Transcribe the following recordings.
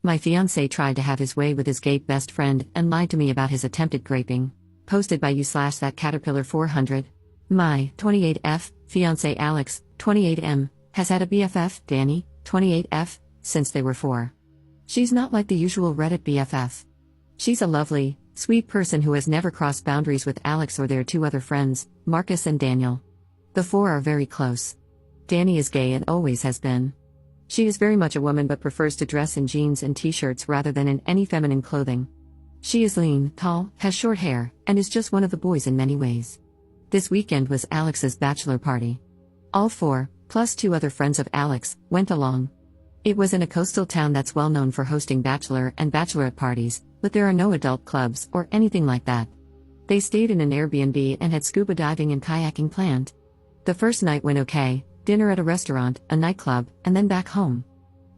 My fiance tried to have his way with his gay best friend and lied to me about his attempted grapping. Posted by you/that caterpillar 400. My 28F fiance Alex, 28M, has had a BFF, Danny, 28F, since they were 4. She's not like the usual Reddit BFF. She's a lovely, sweet person who has never crossed boundaries with Alex or their 2 other friends, Marcus and Daniel. The 4 are very close. Danny is gay and always has been. She is very much a woman but prefers to dress in jeans and t-shirts rather than in any feminine clothing. She is lean, tall, has short hair, and is just one of the boys in many ways. This weekend was Alex's bachelor party. All 4, plus 2 other friends of Alex, went along. It was in a coastal town that's well known for hosting bachelor and bachelorette parties, but there are no adult clubs or anything like that. They stayed in an Airbnb and had scuba diving and kayaking planned. The first night went okay, dinner at a restaurant, a nightclub, and then back home.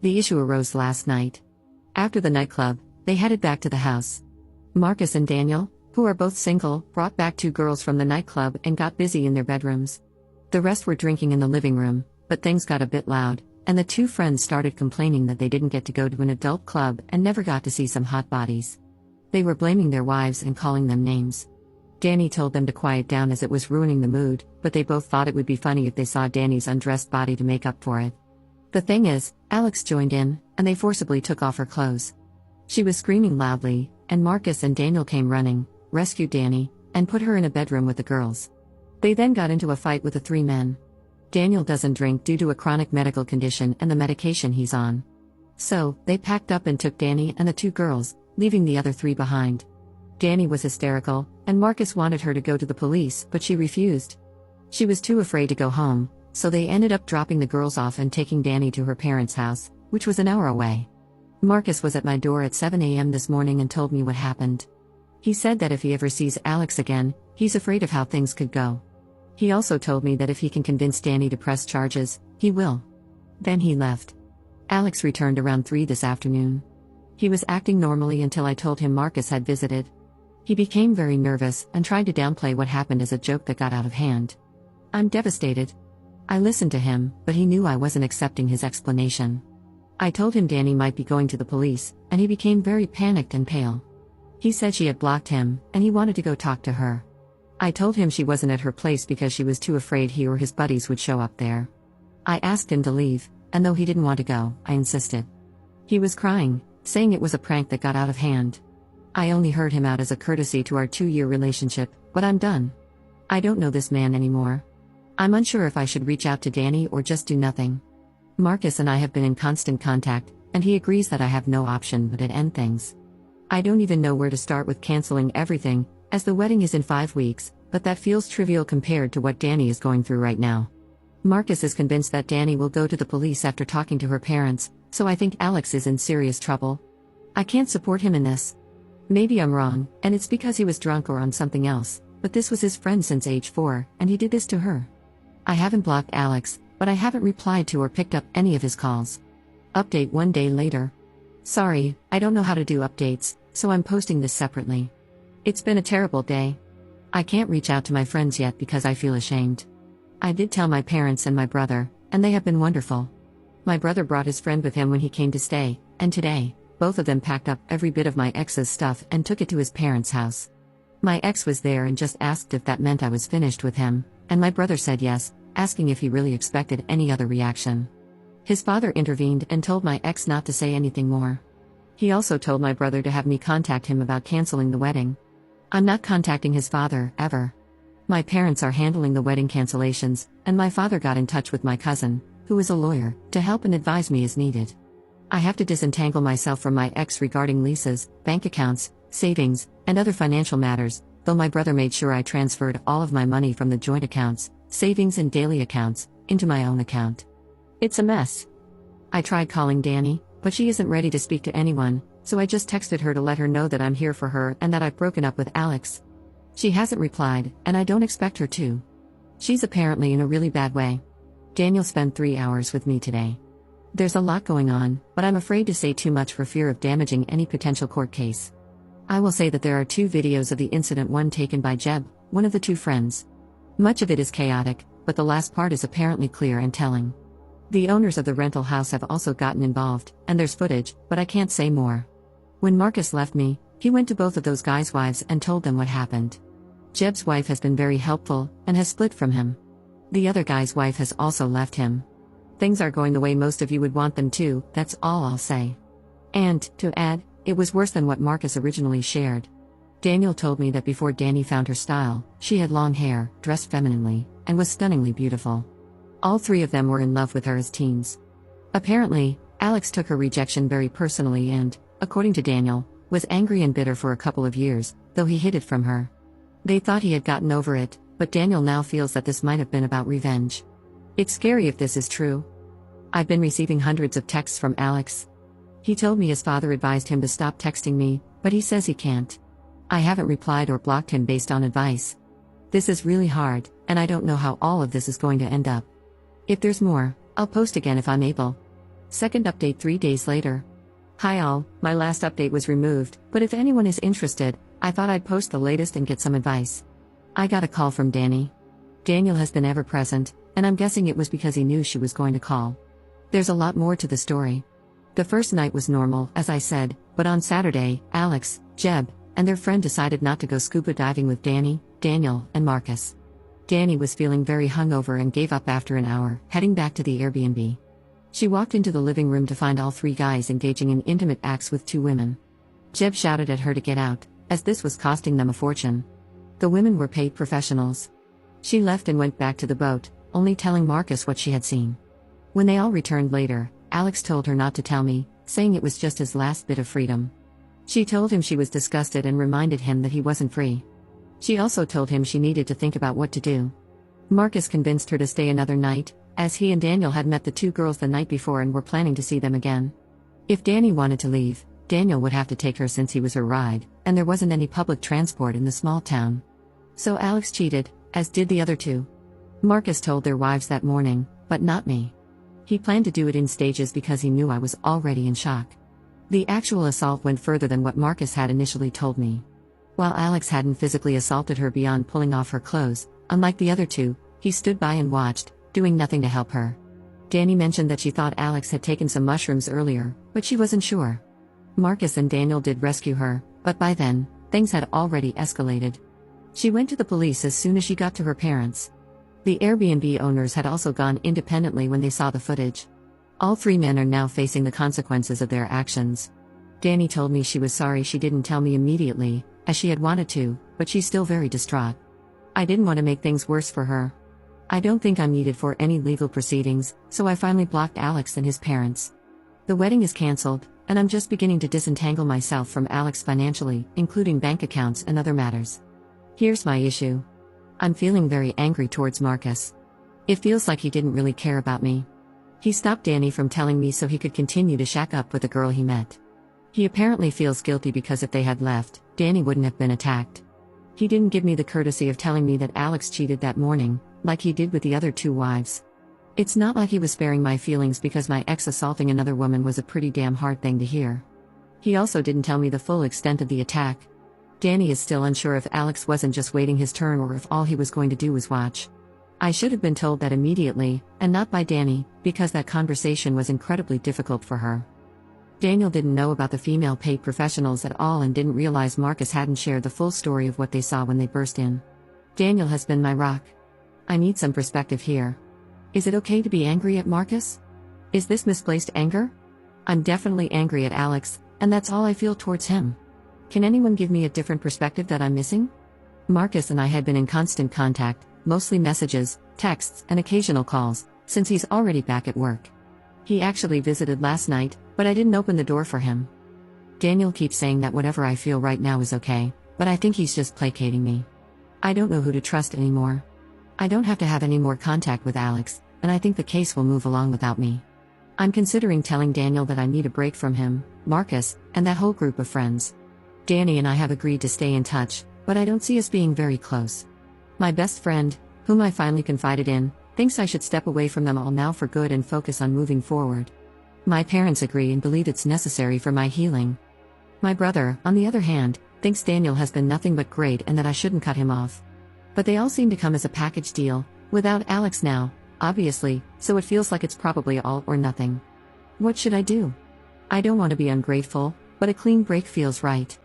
The issue arose last night. After the nightclub, they headed back to the house. Marcus and Daniel, who are both single, brought back 2 girls from the nightclub and got busy in their bedrooms. The rest were drinking in the living room, but things got a bit loud, and the 2 friends started complaining that they didn't get to go to an adult club and never got to see some hot bodies. They were blaming their wives and calling them names. Danny told them to quiet down as it was ruining the mood, but they both thought it would be funny if they saw Danny's undressed body to make up for it. The thing is, Alex joined in, and they forcibly took off her clothes. She was screaming loudly, and Marcus and Daniel came running, rescued Danny, and put her in a bedroom with the girls. They then got into a fight with the 3 men. Daniel doesn't drink due to a chronic medical condition and the medication he's on. So, they packed up and took Danny and the 2 girls, leaving the other 3 behind. Danny was hysterical, and Marcus wanted her to go to the police, but she refused. She was too afraid to go home, so they ended up dropping the girls off and taking Danny to her parents' house, which was an hour away. Marcus was at my door at 7 a.m. this morning and told me what happened. He said that if he ever sees Alex again, he's afraid of how things could go. He also told me that if he can convince Danny to press charges, he will. Then he left. Alex returned around 3 this afternoon. He was acting normally until I told him Marcus had visited. He became very nervous and tried to downplay what happened as a joke that got out of hand. I'm devastated. I listened to him, but he knew I wasn't accepting his explanation. I told him Danny might be going to the police, and he became very panicked and pale. He said she had blocked him, and he wanted to go talk to her. I told him she wasn't at her place because she was too afraid he or his buddies would show up there. I asked him to leave, and though he didn't want to go, I insisted. He was crying, saying it was a prank that got out of hand. I only heard him out as a courtesy to our 2-year relationship, but I'm done. I don't know this man anymore. I'm unsure if I should reach out to Danny or just do nothing. Marcus and I have been in constant contact, and he agrees that I have no option but to end things. I don't even know where to start with canceling everything, as the wedding is in 5 weeks, but that feels trivial compared to what Danny is going through right now. Marcus is convinced that Danny will go to the police after talking to her parents, so I think Alex is in serious trouble. I can't support him in this. Maybe I'm wrong, and it's because he was drunk or on something else, but this was his friend since age 4, and he did this to her. I haven't blocked Alex, but I haven't replied to or picked up any of his calls. Update 1 day later. Sorry, I don't know how to do updates, so I'm posting this separately. It's been a terrible day. I can't reach out to my friends yet because I feel ashamed. I did tell my parents and my brother, and they have been wonderful. My brother brought his friend with him when he came to stay, and today, both of them packed up every bit of my ex's stuff and took it to his parents' house. My ex was there and just asked if that meant I was finished with him, and my brother said yes, asking if he really expected any other reaction. His father intervened and told my ex not to say anything more. He also told my brother to have me contact him about canceling the wedding. I'm not contacting his father, ever. My parents are handling the wedding cancellations, and my father got in touch with my cousin, who is a lawyer, to help and advise me as needed. I have to disentangle myself from my ex regarding leases, bank accounts, savings, and other financial matters, though my brother made sure I transferred all of my money from the joint accounts, savings and daily accounts, into my own account. It's a mess. I tried calling Danny, but she isn't ready to speak to anyone, so I just texted her to let her know that I'm here for her and that I've broken up with Alex. She hasn't replied, and I don't expect her to. She's apparently in a really bad way. Daniel spent 3 hours with me today. There's a lot going on, but I'm afraid to say too much for fear of damaging any potential court case. I will say that there are 2 videos of the incident, one taken by Jeb, one of the 2 friends. Much of it is chaotic, but the last part is apparently clear and telling. The owners of the rental house have also gotten involved, and there's footage, but I can't say more. When Marcus left me, he went to both of those guys' wives and told them what happened. Jeb's wife has been very helpful, and has split from him. The other guy's wife has also left him. Things are going the way most of you would want them to, that's all I'll say. And, to add, it was worse than what Marcus originally shared. Daniel told me that before Danny found her style, she had long hair, dressed femininely, and was stunningly beautiful. All three of them were in love with her as teens. Apparently, Alex took her rejection very personally and, according to Daniel, was angry and bitter for a couple of years, though he hid it from her. They thought he had gotten over it, but Daniel now feels that this might have been about revenge. It's scary if this is true. I've been receiving hundreds of texts from Alex. He told me his father advised him to stop texting me, but he says he can't. I haven't replied or blocked him based on advice. This is really hard, and I don't know how all of this is going to end up. If there's more, I'll post again if I'm able. Second update 3 days later. Hi all, my last update was removed, but if anyone is interested, I thought I'd post the latest and get some advice. I got a call from Danny. Daniel has been ever present, and I'm guessing it was because he knew she was going to call. There's a lot more to the story. The first night was normal, as I said, but on Saturday, Alex, Jeb, and their friend decided not to go scuba diving with Danny, Daniel, and Marcus. Danny was feeling very hungover and gave up after an hour, heading back to the Airbnb. She walked into the living room to find all three guys engaging in intimate acts with two women. Jeb shouted at her to get out, as this was costing them a fortune. The women were paid professionals. She left and went back to the boat, only telling Marcus what she had seen. When they all returned later, Alex told her not to tell me, saying it was just his last bit of freedom. She told him she was disgusted and reminded him that he wasn't free. She also told him she needed to think about what to do. Marcus convinced her to stay another night, as he and Daniel had met the two girls the night before and were planning to see them again. If Danny wanted to leave, Daniel would have to take her since he was her ride, and there wasn't any public transport in the small town. So Alex cheated, as did the other two. Marcus told their wives that morning, but not me. He planned to do it in stages because he knew I was already in shock. The actual assault went further than what Marcus had initially told me. While Alex hadn't physically assaulted her beyond pulling off her clothes, unlike the other two, he stood by and watched, doing nothing to help her. Danny mentioned that she thought Alex had taken some mushrooms earlier, but she wasn't sure. Marcus and Daniel did rescue her, but by then, things had already escalated. She went to the police as soon as she got to her parents'. The Airbnb owners had also gone independently when they saw the footage. All three men are now facing the consequences of their actions. Danny told me she was sorry she didn't tell me immediately, as she had wanted to, but she's still very distraught. I didn't want to make things worse for her. I don't think I'm needed for any legal proceedings, so I finally blocked Alex and his parents. The wedding is cancelled, and I'm just beginning to disentangle myself from Alex financially, including bank accounts and other matters. Here's my issue. I'm feeling very angry towards Marcus. It feels like he didn't really care about me. He stopped Danny from telling me so he could continue to shack up with the girl he met. He apparently feels guilty because if they had left, Danny wouldn't have been attacked. He didn't give me the courtesy of telling me that Alex cheated that morning, like he did with the other two wives. It's not like he was sparing my feelings because my ex assaulting another woman was a pretty damn hard thing to hear. He also didn't tell me the full extent of the attack. Danny is still unsure if Alex wasn't just waiting his turn or if all he was going to do was watch. I should have been told that immediately, and not by Danny, because that conversation was incredibly difficult for her. Daniel didn't know about the female paid professionals at all and didn't realize Marcus hadn't shared the full story of what they saw when they burst in. Daniel has been my rock. I need some perspective here. Is it okay to be angry at Marcus? Is this misplaced anger? I'm definitely angry at Alex, and that's all I feel towards him. Can anyone give me a different perspective that I'm missing? Marcus and I had been in constant contact, mostly messages, texts, and occasional calls, since he's already back at work. He actually visited last night, but I didn't open the door for him. Daniel keeps saying that whatever I feel right now is okay, but I think he's just placating me. I don't know who to trust anymore. I don't have to have any more contact with Alex, and I think the case will move along without me. I'm considering telling Daniel that I need a break from him, Marcus, and that whole group of friends. Danny and I have agreed to stay in touch, but I don't see us being very close. My best friend, whom I finally confided in, thinks I should step away from them all now for good and focus on moving forward. My parents agree and believe it's necessary for my healing. My brother, on the other hand, thinks Daniel has been nothing but great and that I shouldn't cut him off. But they all seem to come as a package deal. Without Alex now, Obviously, so it feels like it's probably all or nothing. What should I do? I don't want to be ungrateful, but a clean break feels right.